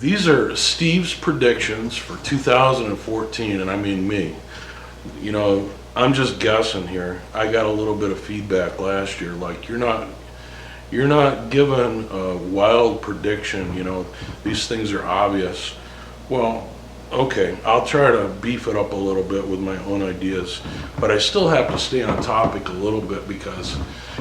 These are Steve's predictions for 2014, and I mean me. You know, I'm just guessing here. I got a little bit of feedback last year, like you're not given a wild prediction, you know, these things are obvious. Well, okay, I'll try to beef it up a little bit with my own ideas, but I still have to stay on topic a little bit because,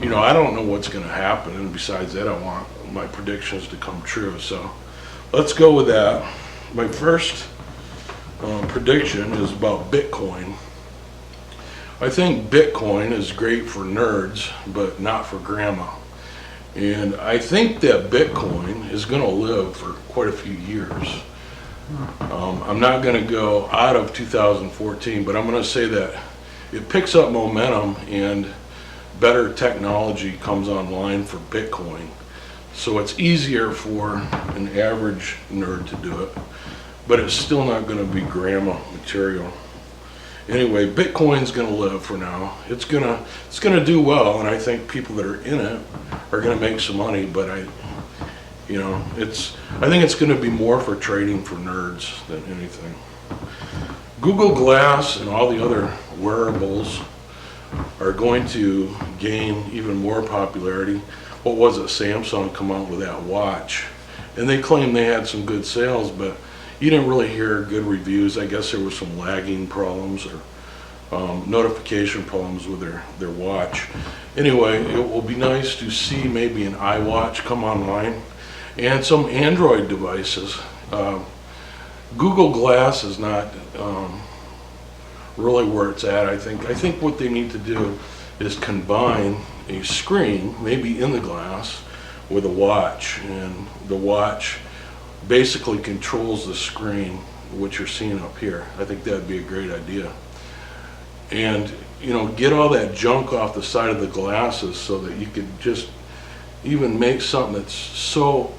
you know, I don't know what's going to happen, and besides that, I want my predictions to come true. So let's go with that. My first prediction is about Bitcoin. I think Bitcoin is great for nerds, but not for grandma. And I think that Bitcoin is going to live for quite a few years. I'm not going to go out of 2014, but I'm going to say that it picks up momentum and better technology comes online for Bitcoin. So it's easier for an average nerd to do it, but it's still not going to be grandma material. Anyway, Bitcoin's going to live for now. It's going to do well, and I think people that are in it are going to make some money, but I think it's going to be more for trading for nerds than anything. Google Glass and all the other wearables are going to gain even more popularity. What was it? Samsung come out with that watch, and they claimed they had some good sales, but you didn't really hear good reviews. I guess there were some lagging problems or notification problems with their watch. Anyway, it will be nice to see maybe an iWatch come online and some Android devices. Google Glass is not really where it's at. I think what they need to do is combine a screen, maybe in the glass, with a watch, and the watch basically controls the screen, which you're seeing up here. I think that'd be a great idea. And, you know, get all that junk off the side of the glasses so that you could just even make something that's so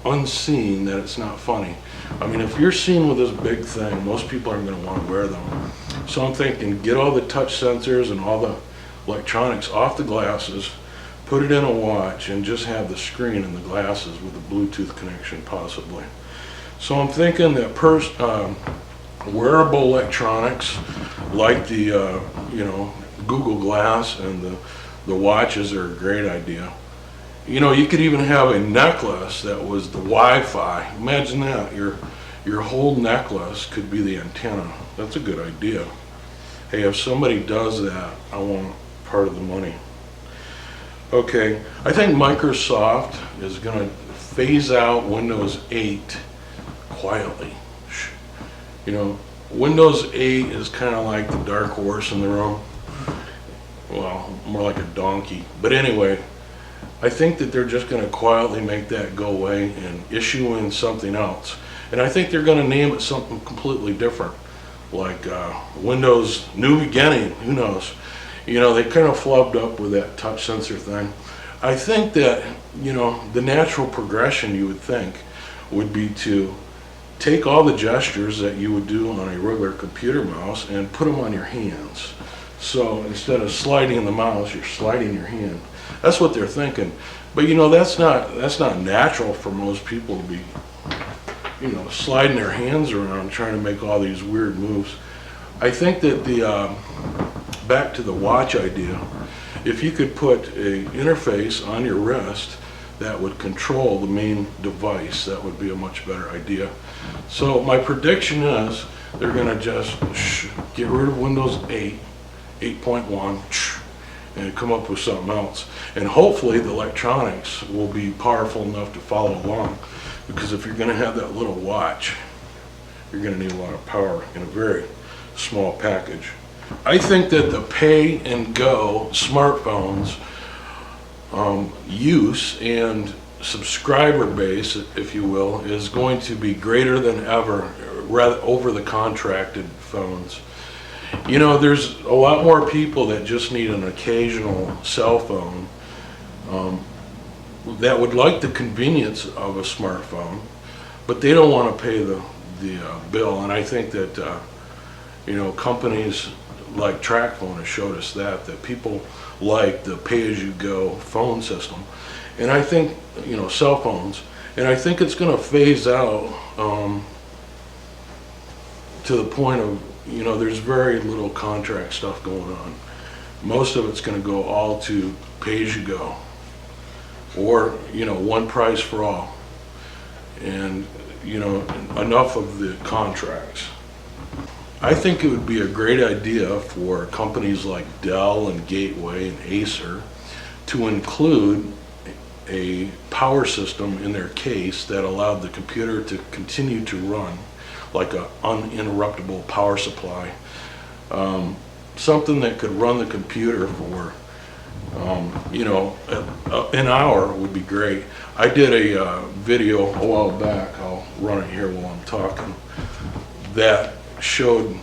unseen that it's not funny. I mean, if you're seen with this big thing, most people aren't going to want to wear them. So I'm thinking, get all the touch sensors and all the electronics off the glasses, put it in a watch, and just have the screen in the glasses with a Bluetooth connection possibly. So I'm thinking that wearable electronics like the Google Glass and the watches are a great idea. You know, you could even have a necklace that was the Wi-Fi. Imagine that. Your whole necklace could be the antenna. That's a good idea. Hey, if somebody does that, I want part of the money. Okay, I think Microsoft is going to phase out Windows 8 quietly. You know, Windows 8 is kind of like the dark horse in the room. Well, more like a donkey. But anyway, I think that they're just going to quietly make that go away and issue in something else. And I think they're going to name it something completely different, like Windows New Beginning, who knows. You know, they kind of flubbed up with that touch sensor thing. I think that, you know, the natural progression you would think would be to take all the gestures that you would do on a regular computer mouse and put them on your hands. So instead of sliding the mouse, you're sliding your hand. That's what they're thinking. But you know, that's not natural for most people to be, you know, sliding their hands around trying to make all these weird moves. I think that back to the watch idea, if you could put an interface on your wrist that would control the main device, that would be a much better idea. So my prediction is they're going to just get rid of Windows 8, 8.1, and come up with something else. And hopefully the electronics will be powerful enough to follow along, because if you're going to have that little watch, you're going to need a lot of power in a very small package. I think that the pay and go smartphones use and subscriber base, if you will, is going to be greater than ever, rather over the contracted phones. You know, there's a lot more people that just need an occasional cell phone that would like the convenience of a smartphone, but they don't want to pay the bill. And I think that you know, companies like TrackPhone have showed us that people like the pay-as-you-go phone system. And I think, you know, cell phones And I think it's going to phase out to the point of, there's very little contract stuff going on. Most of it's going to go all to pay-as-you-go, or, one price for all. And, enough of the contracts. I think it would be a great idea for companies like Dell and Gateway and Acer to include a power system in their case that allowed the computer to continue to run like an uninterruptible power supply. Something that could run the computer for, an hour would be great. I did a video a while back, I'll run it here while I'm talking, that showed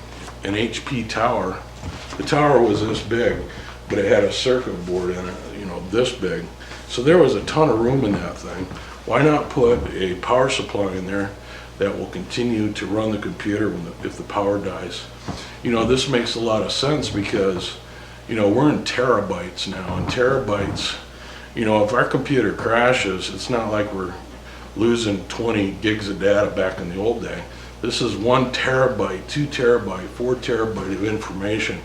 an HP tower. The tower was this big, but it had a circuit board in it, this big. So there was a ton of room in that thing. Why not put a power supply in there that will continue to run the computer if the power dies? This makes a lot of sense because, we're in terabytes now, and terabytes, if our computer crashes, it's not like we're losing 20 gigs of data back in the old day. This is 1 terabyte, 2 terabyte, 4 terabyte of information.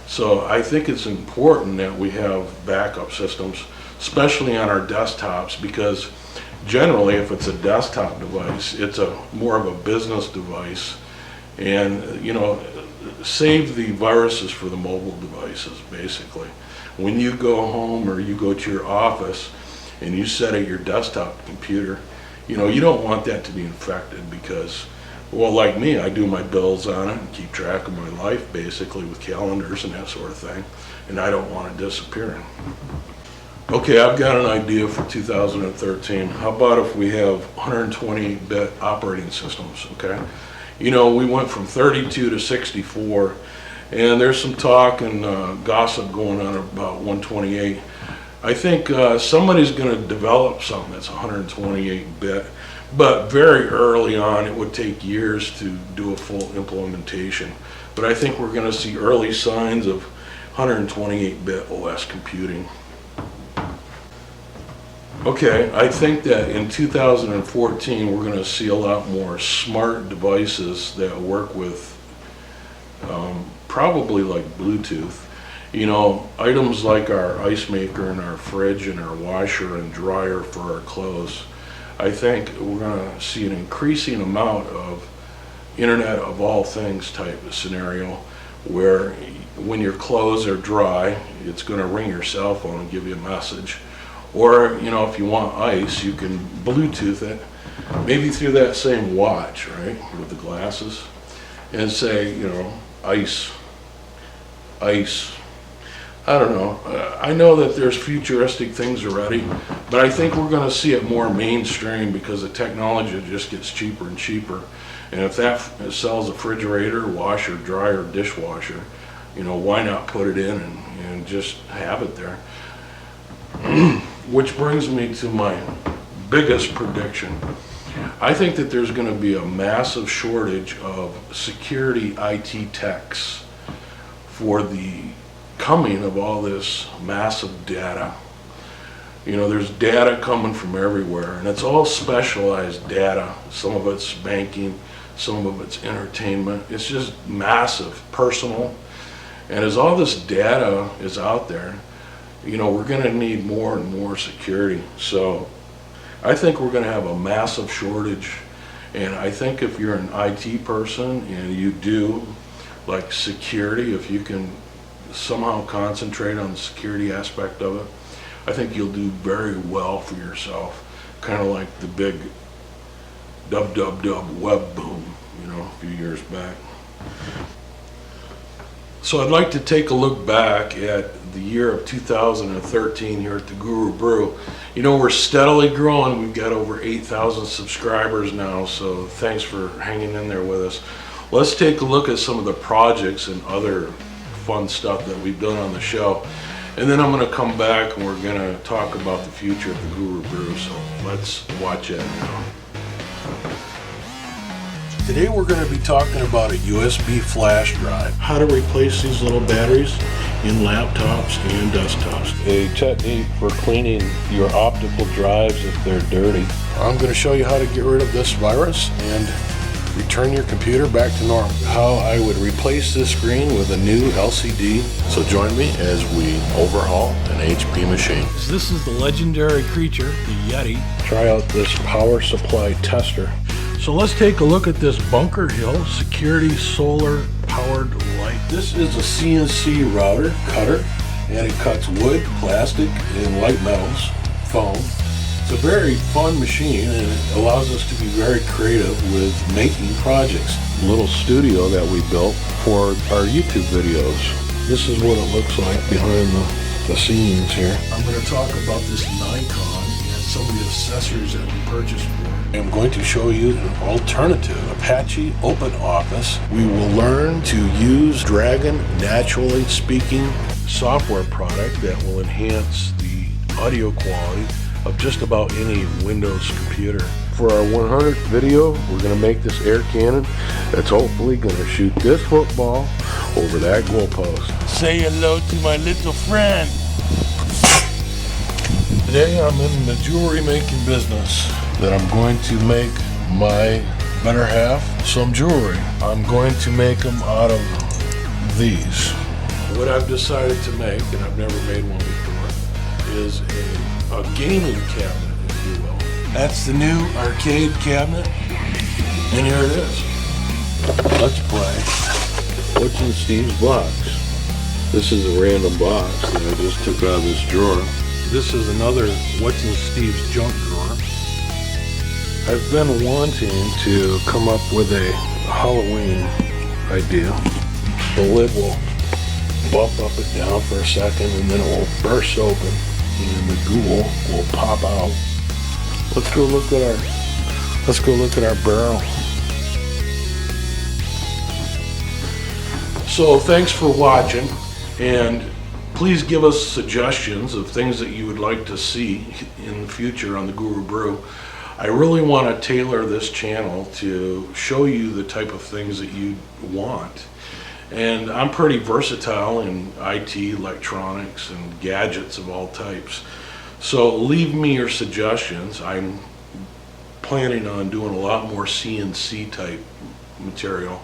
So I think it's important that we have backup systems, especially on our desktops, because generally if it's a desktop device, it's more of a business device. And, save the viruses for the mobile devices, basically. When you go home or you go to your office and you set at your desktop computer, you don't want that to be infected because, well, like me, I do my bills on it and keep track of my life basically with calendars and that sort of thing, and I don't want it disappearing. Okay, I've got an idea for 2013. How about if we have 128-bit operating systems, okay? We went from 32 to 64, and there's some talk and gossip going on about 128. I think somebody's going to develop something that's 128-bit, but very early on, it would take years to do a full implementation. But I think we're going to see early signs of 128-bit OS computing. Okay, I think that in 2014 we're going to see a lot more smart devices that work with probably like Bluetooth. Items like our ice maker and our fridge and our washer and dryer for our clothes. I think we're going to see an increasing amount of Internet of all things type of scenario where when your clothes are dry, it's going to ring your cell phone and give you a message. Or, if you want ice, you can Bluetooth it, maybe through that same watch, right, with the glasses, and say, ice. I don't know. I know that there's futuristic things already, but I think we're going to see it more mainstream because the technology just gets cheaper and cheaper. And if that sells a refrigerator, washer, dryer, dishwasher, why not put it in and just have it there? Which brings me to my biggest prediction. I think that there's going to be a massive shortage of security IT techs for the coming of all this massive data. There's data coming from everywhere, and it's all specialized data. Some of it's banking, some of it's entertainment. It's just massive, personal. And as all this data is out there, we're going to need more and more security. So I think we're going to have a massive shortage. And I think if you're an IT person and you do like security, if you can somehow concentrate on the security aspect of it, I think you'll do very well for yourself. Kind of like the big web boom, a few years back. So I'd like to take a look back at the year of 2013 here at the Guru Brew. We're steadily growing. We've got over 8,000 subscribers now, so thanks for hanging in there with us. Let's take a look at some of the projects and other fun stuff that we've done on the show. And then I'm going to come back and we're going to talk about the future of the Guru Brew. So let's watch it now. Today we're going to be talking about a USB flash drive, how to replace these little batteries, in laptops and desktops. A technique for cleaning your optical drives if they're dirty. I'm going to show you how to get rid of this virus and return your computer back to normal. How I would replace this screen with a new LCD. So join me as we overhaul an HP machine. This is the legendary creature, the Yeti. Try out this power supply tester. So let's take a look at this Bunker Hill Security Solar Powered Light. This is a CNC router cutter, and it cuts wood, plastic, and light metals, foam. It's a very fun machine, and it allows us to be very creative with making projects. A little studio that we built for our YouTube videos. This is what it looks like behind the scenes here. I'm going to talk about this Nikon and some of the accessories that we purchased for it. I'm going to show you an alternative, Apache Open Office. We will learn to use Dragon Naturally Speaking software product that will enhance the audio quality of just about any Windows computer. For our 100th video, we're going to make this air cannon that's hopefully going to shoot this football over that goalpost. Say hello to my little friend. Today I'm in the jewelry making business that I'm going to make my better half some jewelry. I'm going to make them out of these. What I've decided to make, and I've never made one before, is a gaming cabinet, if you will. That's the new arcade cabinet, and here it is. Let's play. What's in Steve's box? This is a random box that I just took out of this drawer. This is another What's in Steve's junk drawer. I've been wanting to come up with a Halloween idea. The lid will bump up and down for a second, and then it will burst open, and the ghoul will pop out. Let's go look at our barrel. So thanks for watching, and please give us suggestions of things that you would like to see in the future on the Guru Brew. I really want to tailor this channel to show you the type of things that you want. And I'm pretty versatile in IT, electronics, and gadgets of all types. So leave me your suggestions. I'm planning on doing a lot more CNC type material.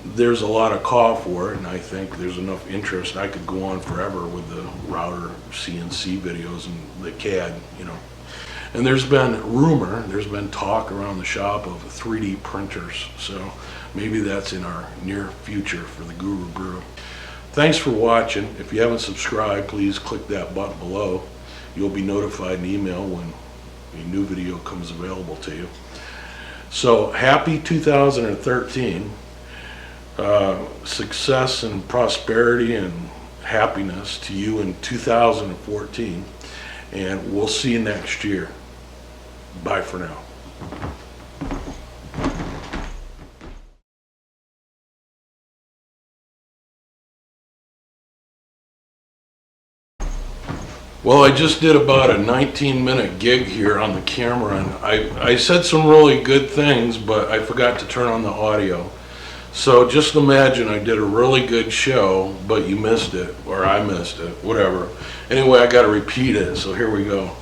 There's a lot of call for it, and I think there's enough interest. I could go on forever with the router CNC videos and the CAD, you know. And there's been talk around the shop of 3D printers. So maybe that's in our near future for the Guru Brew. Thanks for watching. If you haven't subscribed, please click that button below. You'll be notified in email when a new video comes available to you. So happy 2013. Success and prosperity and happiness to you in 2014. And we'll see you next year. Bye for now. Well, I just did about a 19-minute gig here on the camera, and I said some really good things, but I forgot to turn on the audio. So just imagine I did a really good show, but you missed it, or I missed it, whatever. Anyway, I got to repeat it, so here we go.